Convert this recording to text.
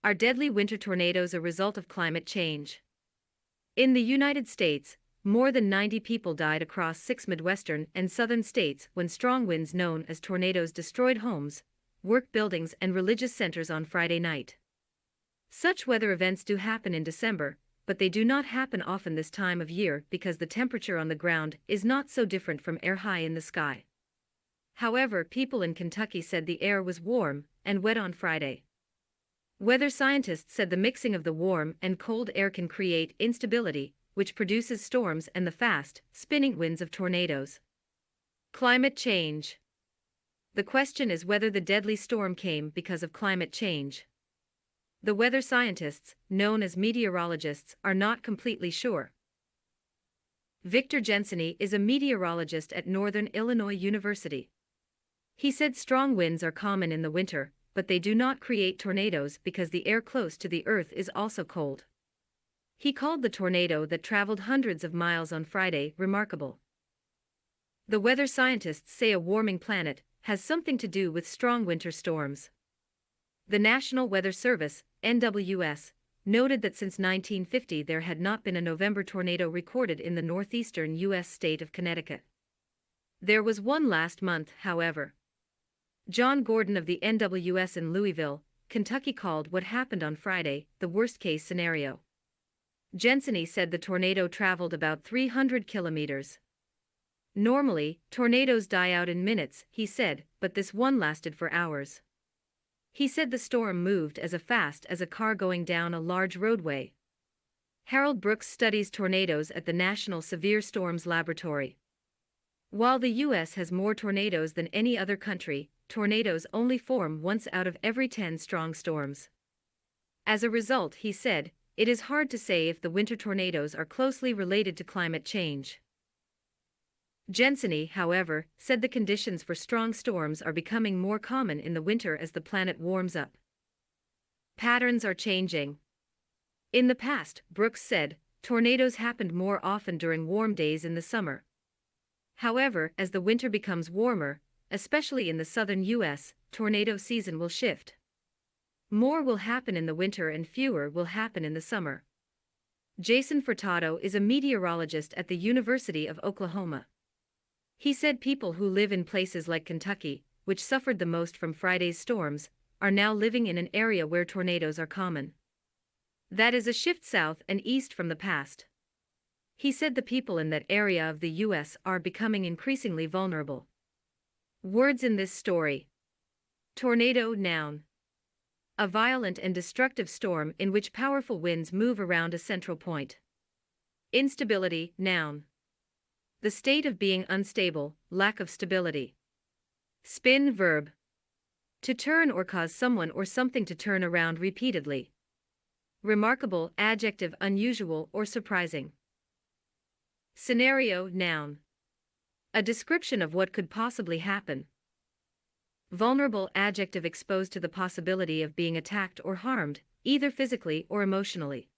Are deadly winter tornadoes a result of climate change? In the United States, more than 90 people died across 6 Midwestern and southern states when strong winds known as tornadoes destroyed homes, work buildings, and religious centers on Friday night. Such weather events do happen in December, but they do not happen often this time of year because the temperature on the ground is not so different from air high in the sky. However, people in Kentucky said the air was warm and wet on Friday. Weather scientists said the mixing of the warm and cold air can create instability, which produces storms and the fast, spinning winds of tornadoes. Climate change. The question is whether the deadly storm came because of climate change. The weather scientists, known as meteorologists, are not completely sure. Victor Jenseny is a meteorologist at Northern Illinois University. He said strong winds are common in the winter, but they do not create tornadoes because the air close to the earth is also cold. He called the tornado that traveled hundreds of miles on Friday remarkable. The weather scientists say a warming planet has something to do with strong winter storms. The National Weather Service, NWS, noted that since 1950 there had not been a November tornado recorded in the northeastern U.S. state of Connecticut. There was one last month, however. John Gordon of the NWS in Louisville, Kentucky called what happened on Friday the worst-case scenario. Jenseny said the tornado traveled about 300 kilometers. Normally, tornadoes die out in minutes, he said, but this one lasted for hours. He said the storm moved as fast as a car going down a large roadway. Harold Brooks studies tornadoes at the National Severe Storms Laboratory. While the U.S. has more tornadoes than any other country, tornadoes only form once out of every 10 strong storms. As a result, he said, it is hard to say if the winter tornadoes are closely related to climate change. Jenseny, however, said the conditions for strong storms are becoming more common in the winter as the planet warms up. Patterns are changing. In the past, Brooks said, tornadoes happened more often during warm days in the summer. However, as the winter becomes warmer, especially in the southern U.S., tornado season will shift. More will happen in the winter and fewer will happen in the summer. Jason Furtado is a meteorologist at the University of Oklahoma. He said people who live in places like Kentucky, which suffered the most from Friday's storms, are now living in an area where tornadoes are common. That is a shift south and east from the past. He said the people in that area of the U.S. are becoming increasingly vulnerable. Words in this story. Tornado, noun. A violent and destructive storm in which powerful winds move around a central point. Instability, noun. The state of being unstable, lack of stability. Spin, verb. To turn or cause someone or something to turn around repeatedly. Remarkable, adjective, unusual or surprising. Scenario, noun. A description of what could possibly happen. Vulnerable, adjective, exposed to the possibility of being attacked or harmed, either physically or emotionally.